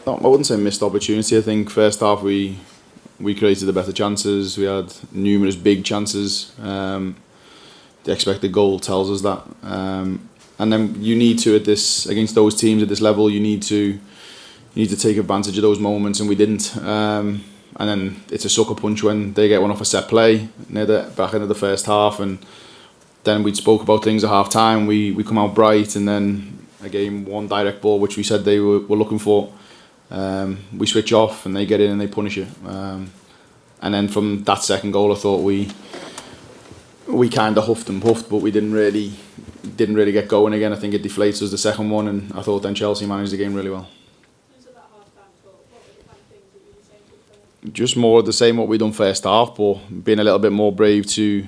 No, I wouldn't say missed opportunity. I think first half we created the better chances. We had numerous big chances. The expected goal tells us that. And then you need to, against those teams at this level, you need to take advantage of those moments, and we didn't. And then it's a sucker punch when they get one off a set play near the back end of the first half, and then we spoke about things at half time. We come out bright, and then again one direct ball which we said they were looking for. We switch off and they get in and they punish it. And then from that second goal, I thought we kind of huffed and puffed, but we didn't really get going again. I think it deflates us the second one, and I thought then Chelsea managed the game really well. Just more of the same what we done first half, but being a little bit more brave to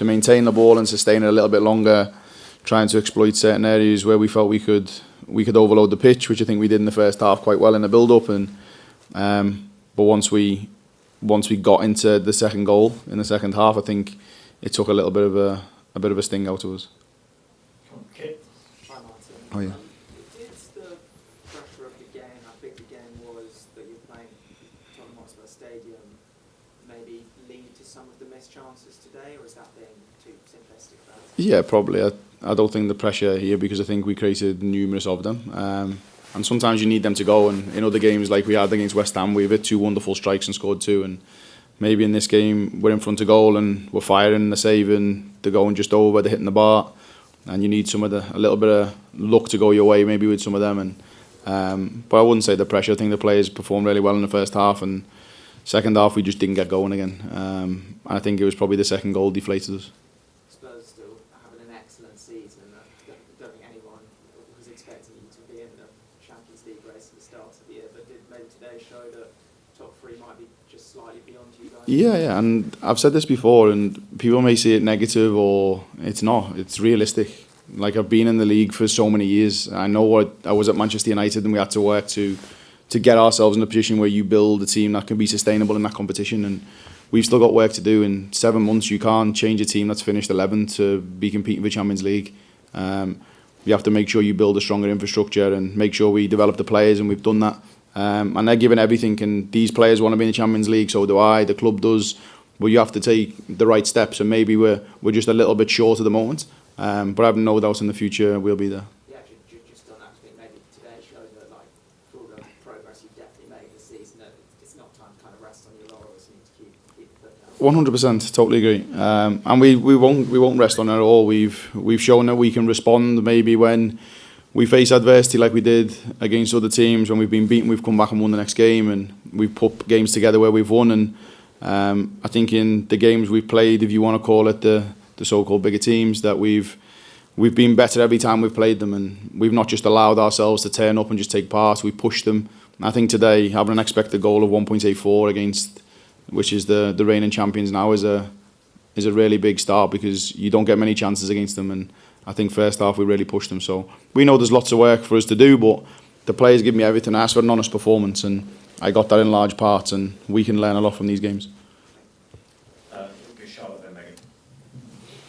maintain the ball and sustain it a little bit longer, trying to exploit certain areas where we felt we could overload the pitch, which I think we did in the first half quite well in the build-up. And but once we got into the second goal in the second half, I think it took a little bit of a sting out of us. Okay. Hi Martin. Oh yeah. Did the pressure of the game, how big the game was that you're playing Tottenham Hotspur Stadium, maybe lead to some of the missed chances today, or is that being too simplistic about it? Yeah, probably. I don't think the pressure here, because I think we created numerous of them. And sometimes you need them to go. And in other games, like we had against West Ham, we've hit 2 wonderful strikes and scored 2. And maybe in this game, we're in front of goal and we're firing, they're saving, they're going just over, they're hitting the bar. And you need a little bit of luck to go your way, maybe with some of them. And but I wouldn't say the pressure. I think the players performed really well in the first half, and second half we just didn't get going again. And I think it was probably the second goal deflated us. Spurs still having an excellent season. I don't think anyone was expecting you to be in the Champions League race at the start of the year, but did maybe today show that top 3 might be just slightly beyond you guys? Yeah, and I've said this before, and people may see it negative, or it's not. It's realistic. Like, I've been in the league for so many years. I know what I was at Manchester United, and we had to work to get ourselves in a position where you build a team that can be sustainable in that competition. And we've still got work to do. In 7 months, you can't change a team that's finished 11th to be competing for Champions League. You have to make sure you build a stronger infrastructure and make sure we develop the players, and we've done that. And they're giving everything, and these players want to be in the Champions League, so do I, the club does. But you have to take the right steps, and maybe we're just a little bit short at the moment. But I have no doubt in the future we'll be there. Yeah, just on that, I think maybe today showed that, like, for all the progress you've definitely made this season, that it's not time to kind of rest on your laurels. You need to keep the foot down. 100%, totally agree. And we won't rest on it at all. We've shown that we can respond maybe when we face adversity, like we did against other teams. When we've been beaten, we've come back and won the next game, and we've put games together where we've won. And I think in the games we've played, if you want to call it the so-called bigger teams, that we've been better every time we've played them, and we've not just allowed ourselves to turn up and just take part. We pushed them. And I think today, having an expected goal of 1.84 against, which is the reigning champions now, is a really big start, because you don't get many chances against them. And I think first half we really pushed them. So we know there's lots of work for us to do, but the players give me everything. I asked for an honest performance, and I got that in large parts, and we can learn a lot from these games. Charlotte then, Megan.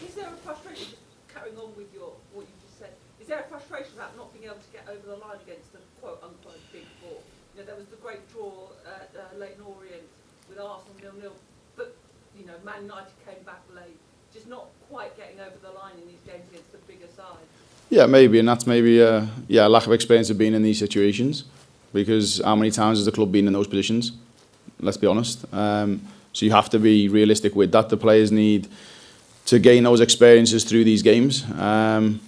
Is there a frustration, carrying on with what you just said, is there a frustration about not being able to get over the line against the quote-unquote big 4? You know, there was the great draw at Leyton Orient with Arsenal 0-0, but, you know, Man United came back late, just not quite getting over the line in these games against the bigger side. Yeah, maybe, and that's maybe a lack of experience of being in these situations, because how many times has the club been in those positions? Let's be honest. So you have to be realistic with that. The players need to gain those experiences through these games, and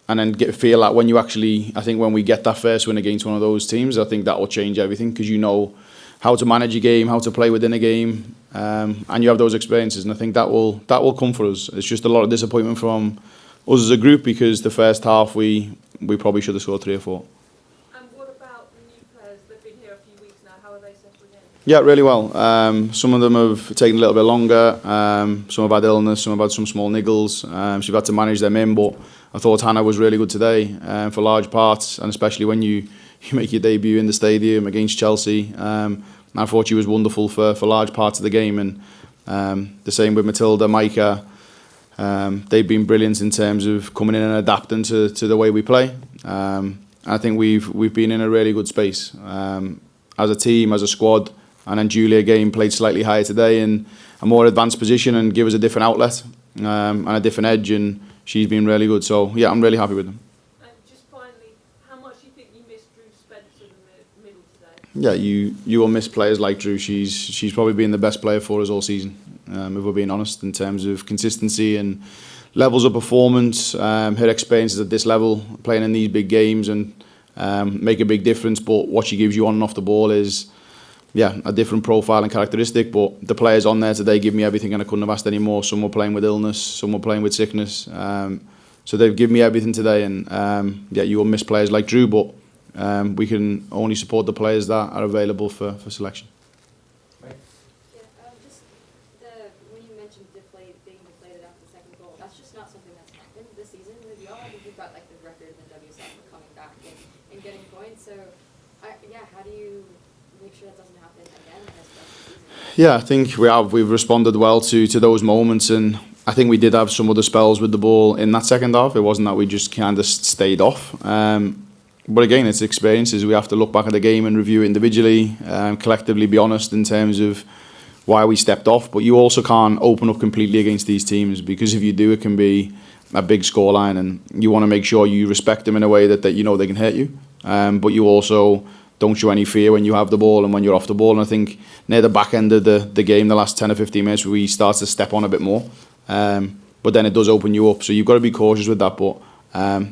then feel that when you actually, I think when we get that first win against one of those teams, I think that will change everything, because you know how to manage a game, how to play within a game, and you have those experiences, and I think that will come for us. It's just a lot of disappointment from us as a group, because the first half we probably should have scored 3 or 4. And what about the new players? They've been here a few weeks now. How are they settling in? Yeah, really well. Some of them have taken a little bit longer. Some have had illness, some have had some small niggles. So you've had to manage them in, but I thought Hannah was really good today for large parts, and especially when you make your debut in the stadium against Chelsea. I thought she was wonderful for large parts of the game, and the same with Matilda, Micah. They've been brilliant in terms of coming in and adapting to the way we play. I think we've been in a really good space. as a team, as a squad. And then Julia again played slightly higher today in a more advanced position and give us a different outlet and a different edge. And she's been really good. So yeah, I'm really happy with them. And just finally, how much do you think you missed Drew Spencer in the middle today? Yeah, you will miss players like Drew. She's probably been the best player for us all season, if we're being honest, in terms of consistency and levels of performance. Her experiences at this level, playing in these big games and make a big difference. But what she gives you on and off the ball is, a different profile and characteristic. But the players on there today give me everything, and I couldn't have asked any more. Some were playing with illness, some were playing with sickness. So they've given me everything today, and you will miss players like Drew, but we can only support the players that are available for selection. Just when you mentioned being deflated after the second goal, that's just not something that's happened this season with y'all. I think you've got like the record in the WSL for coming back and getting points. So, how do you make sure that doesn't happen again the rest of the season? Yeah, I think we've responded well to those moments, and I think we did have some other spells with the ball in that second half. It wasn't that we just kind of stayed off. But again, it's experiences. We have to look back at the game and review it individually, collectively be honest in terms of why we stepped off. But you also can't open up completely against these teams, because if you do, it can be a big scoreline, and you want to make sure you respect them in a way that you know they can hurt you. But you also don't show any fear when you have the ball and when you're off the ball. And I think near the back end of the game, the last 10 or 15 minutes, we start to step on a bit more. But then it does open you up. So you've got to be cautious with that. But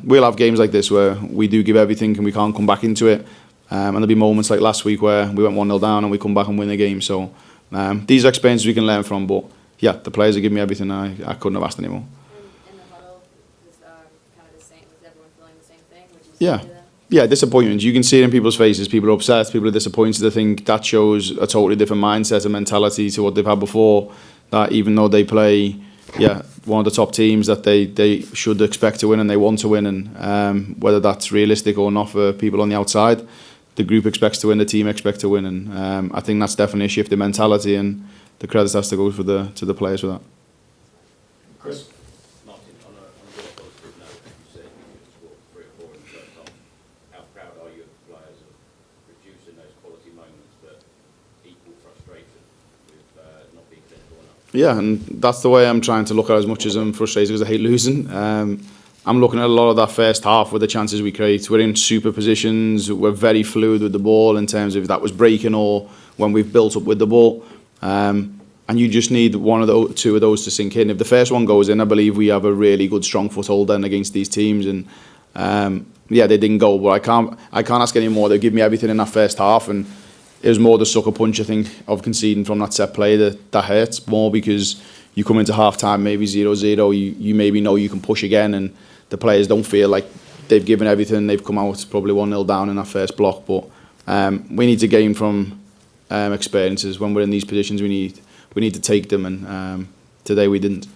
we'll have games like this where we do give everything and we can't come back into it. And there'll be moments like last week where we went 1-0 down and we come back and win the game. So these are experiences we can learn from. But yeah, the players are giving me everything. I couldn't have asked anymore. And in the huddle, was kind of the same? Was everyone feeling the same thing? Would you Yeah. say to them? Yeah, disappointment. You can see it in people's faces. People are upset, people are disappointed. I think that shows a totally different mindset and mentality to what they've had before. That even though they play, one of the top teams, that they should expect to win and they want to win. And whether that's realistic or not for people on the outside, the group expects to win, the team expects to win. And I think that's definitely a shift in mentality, and the credit has to go to the players for that. Chris? Martin, on a more positive note, you said you scored 3 or 4 in the first half. How proud are you of the players of reducing those quality moments but equal frustration with not being clinical enough? Yeah, and that's the way I'm trying to look at it, as much as I'm frustrated because I hate losing. I'm looking at a lot of that first half with the chances we create. We're in super positions. We're very fluid with the ball in terms of if that was breaking or when we've built up with the ball. And you just need one of the two of those to sink in. If the first one goes in, I believe we have a really good, strong foothold then against these teams. And they didn't go, but I can't ask any more. They give me everything in that first half, and it was more the sucker punch, I think, of conceding from that set play that hurts more, because you come into half time maybe 0-0. You maybe know you can push again, and the players don't feel like they've given everything. They've come out probably 1-0 down in that first block. But we need to gain from experiences. When we're in these positions, we need to take them, and today we didn't.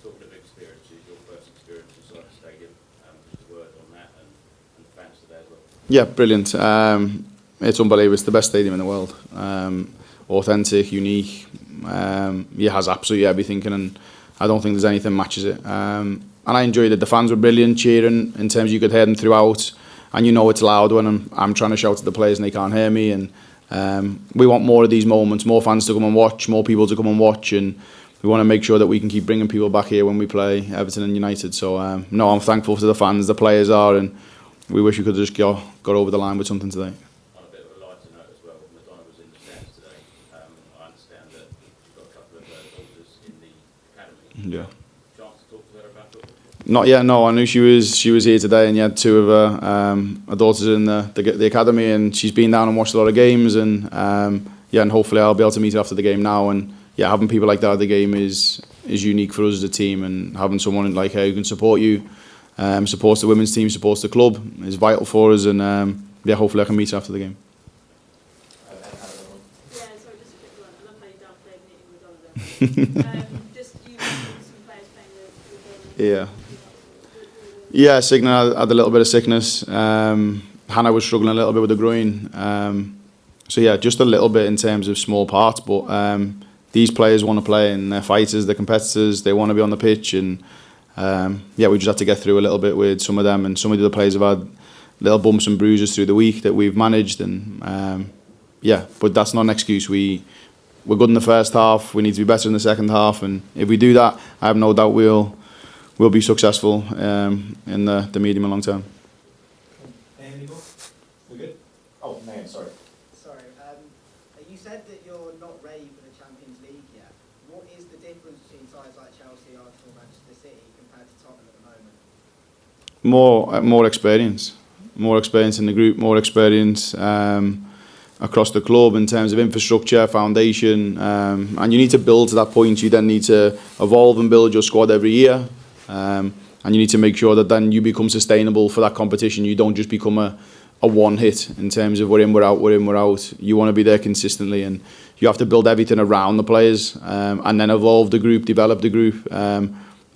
Talking of experiences, your first experience inside the stadium, just a word on that and the fans today as well. Yeah, brilliant. It's unbelievable. It's the best stadium in the world. Authentic, unique. It has absolutely everything, and I don't think there's anything matches it. And I enjoyed it. The fans were brilliant, cheering in terms you could hear them throughout, and you know it's loud when I'm trying to shout to the players and they can't hear me. And we want more of these moments, more fans to come and watch, more people to come and watch, and we want to make sure that we can keep bringing people back here when we play Everton and United. So I'm thankful to the fans, the players are, and we wish we could have just got over the line with something today. On a bit of a lighter note as well, Madonna was in the stands today. I understand that you've got a couple of daughters in the academy. Yeah. Chance to talk to her about football? Not yet, no. I knew she was here today, and you had 2 of her daughters in the academy, and she's been down and watched a lot of games, and and hopefully I'll be able to meet her after the game now. And having people like that at the game is unique for us as a team, and having someone like her who can support you, supports the women's team, supports the club, is vital for us. And hopefully I can meet her after the game. Yeah, sorry, just a quick one. I love how you downplayed meeting with Oliver. Just you mentioned some players playing with Yeah, Signa had a little bit of sickness. Hannah was struggling a little bit with the groin. Just a little bit in terms of small parts. But these players want to play, and they're fighters, they're competitors, they want to be on the pitch. And we just had to get through a little bit with some of them. And some of the other players have had little bumps and bruises through the week that we've managed. And yeah, but that's not an excuse. We're good in the first half. We need to be better in the second half, and if we do that, I have no doubt we'll be successful in the medium and long term. Any more? We're good? Oh, man, sorry. Sorry, you said that you're not ready for the Champions League yet. What is the difference between sides like Chelsea, Arsenal, Manchester City compared to Tottenham at the moment? More experience in the group, more experience across the club in terms of infrastructure, foundation, and you need to build to that point. You then need to evolve and build your squad every year, and you need to make sure that then you become sustainable for that competition. You don't just become a one hit in terms of we're in, we're out, we're in, we're out. You want to be there consistently, and you have to build everything around the players, and then evolve the group, develop the group.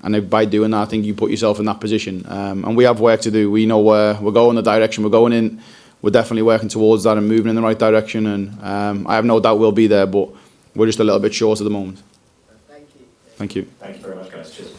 And by doing that, I think you put yourself in that position. And we have work to do. We know where we're going, the direction we're going in. We're definitely working towards that and moving in the right direction. And I have no doubt we'll be there, but we're just a little bit short at the moment. Thank you. Thank you. Thank you very much, guys. Cheers.